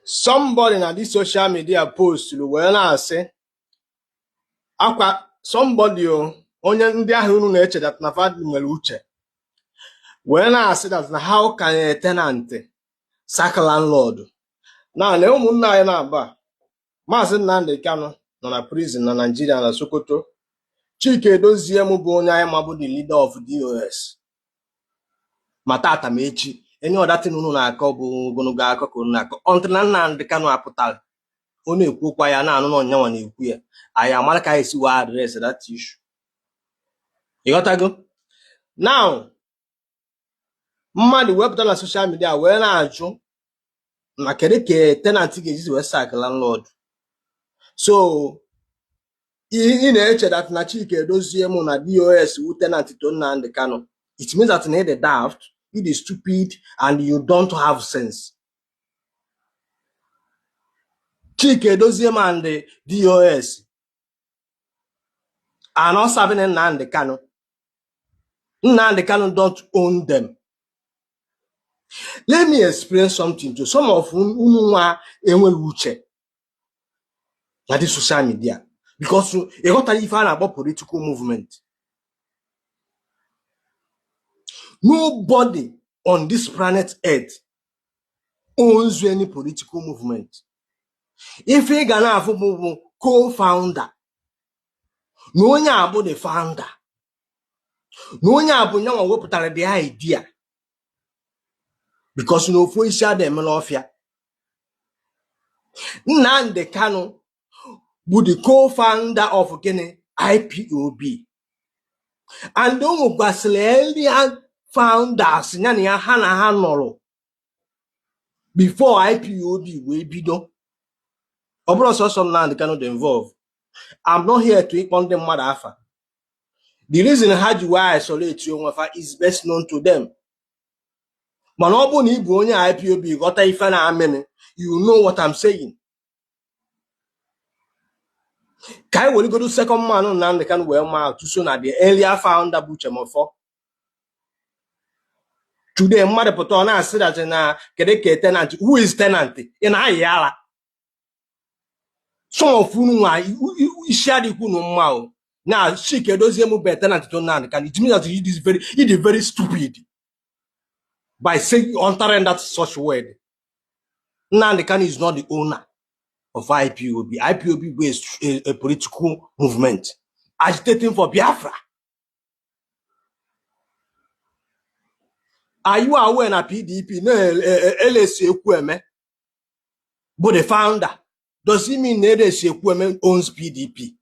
Somebody na this social media post wee na-asị akwa somebody onye ndị ahụ unu na-eche that na fad nwere uche wee na-asị that na how can a tenant sack landlord na ụmụnna anyị na-aba Maazị Nnamdi Kanu nọ na prison na Nigeria na Sokoto. Chika Edoziem bụ onye anyị mabụ the leader of DOS ma tata ma echi enye ọdatin unu na-akọ bụ ogologo akọ ka unu na-akọ until na Nnamdi Kanu apụtara ọ na-ekwukwa ya na anụ na ọnyanwa na-ekwu ya anyị amara ka anyị si wee address that issue. Ịghọtago? Now mmadụ wepụta na social media wee na-ajụ na kedu ka tenant ga-eji wee sack landlord. So ị na-eche that na Chika Edoziem na DOS wu tenant to Nnamdi Kanu, it means that na the daft, it is stupid and you don't have sense. Chika Edoziem and the DOS are not serving Nnamdi Kanu. Nnamdi Kanu don't own them. Let me explain something to some of unu enwe uche na the social media, because you got to even about political movement. Nobody on this planet Earth owns any political movement. If you gonna have a co-founder, no one about the founder, no one about the idea, because no for share them mafia. Nnamdi Kanu would the co-founder of IPOB, and don't go founders nyanya hana hanoro before IPOB will be done. Also, some Nnamdi Kanu involved. I'm not here to equal them mother. The reason how you isolate you is best known to them. But nobody only IPOB got a fan amen. You know what I'm saying. Kai will go to second man on Nnamdi Kanu well mark to soon at the earlier founder butcher for. Today, mother potona said that na kedeke tenant. Who is tenant? In Ayala. Some of whom share the kuno mao. Now, Chika Edoziem be tenant to Nnamdi Kanu. It means that it is very stupid by saying uttering that such word. Nnamdi Kanu is not the owner of IPOB. IPOB is a political movement agitating for Biafra. Are you aware na PDP no LSC Ekweme? But the founder, does it mean LSC Ekweme owns PDP?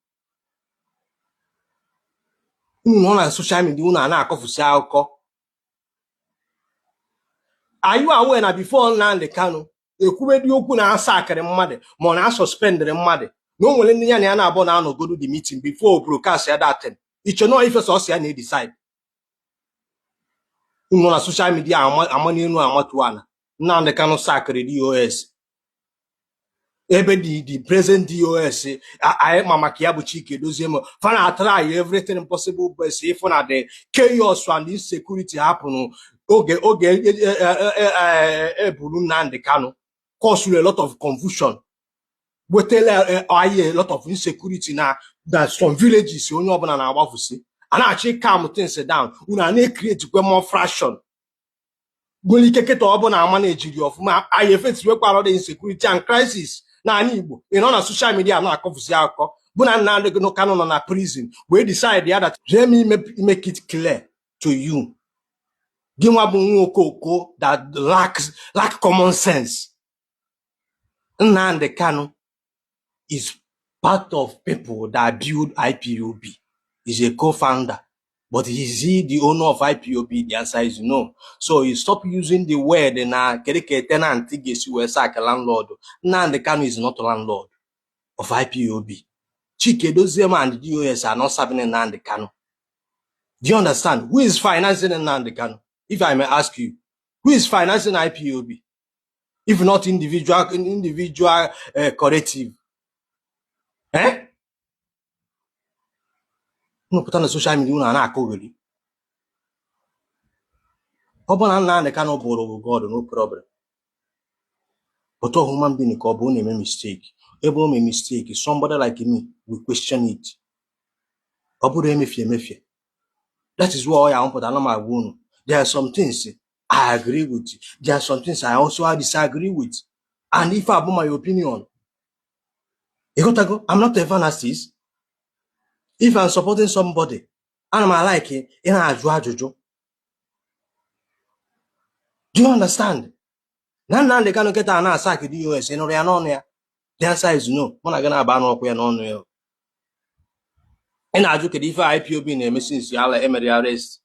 On social media, are you aware na before Nnamdi Kanu, Ekweme di okwu na asakere mmade, mo na suspendere mmade. No nwere ndị ya na ya na-abụ na no go do the meeting before broadcast ya that time. It should not if so say na decide. On social media amani enu amatuana. Nnamdi Kanu sakere DOS. Ebe the present DOS I mama kiabu Chika Edoziem fana try everything possible but say if na the chaos and insecurity happen oge ebulu Nnamdi Kanu cause a lot of confusion. We tell a lot of insecurity now that some villages only obana na agbafusi. And actually calm things down. Una na create more fraction. Goli keke to obana manage of ma I effects we kwaro the insecurity and crisis. Na ani Igbo. You know na social media na akofusi akọ. Bu na Nnamdi Kanu no na prison. We decide that let me make it clear to you. Ginwa bu nwokoko that lack common sense. Nnamdi Kanu is part of people that build IPOB. He's a co-founder. But is he the owner of IPOB? The answer is no. So you stop using the word na kedeke tenant gesi we sack landlord. Nnamdi Kanu is not a landlord of IPOB. Chika Edoziem and the DOS are not serving Nnamdi Kanu. Do you understand? Who is financing Nnamdi Kanu? If I may ask you, who is financing IPOB? If not individual collective. Eh? No put on the social media na akogoli. Open Nnamdi Kanu borrow God, no problem. But a human being can make a mistake. If you make a mistake, somebody like me will question it. That is why I want to put my wound. There are some things I agree with. There are some things I also disagree with. And if I have my opinion, I'm not a fantasist. If I'm supporting somebody, and I like it, and I do. Do you understand? Nnamdi Kanu get an attack the US in Orianonia. The answer is no. When I gonna ban up here on and I look at if IPOB in a message, I'll arrest.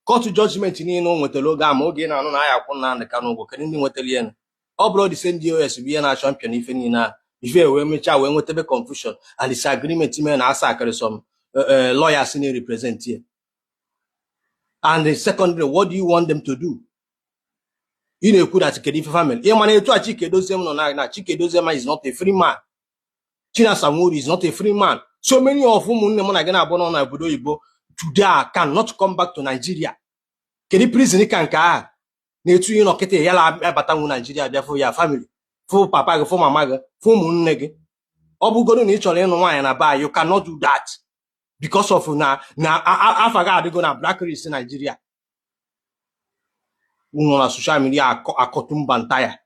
Court judgment in no with the logo, I'm again on Nnamdi Kanu, can with the all blood the same DOS be a champion if any now. If you were much away with the confusion and disagreement, men are sacred some lawyers in represent here. And the secondly, what do you want them to do? You know, put at Kedifa family. Chika Edoziem is not a free man. China Samuri is not a free man. So many of whom today cannot come back to Nigeria. Kedi prison can ka. Netu you know kete yala abatangu Nigeria therefore your family. For papa, for mama, for munege. Obugodo ni chole no wine na buy. You cannot do that because of na Africa they gonna blacklist in Nigeria. Uno na social media akotum bantaya.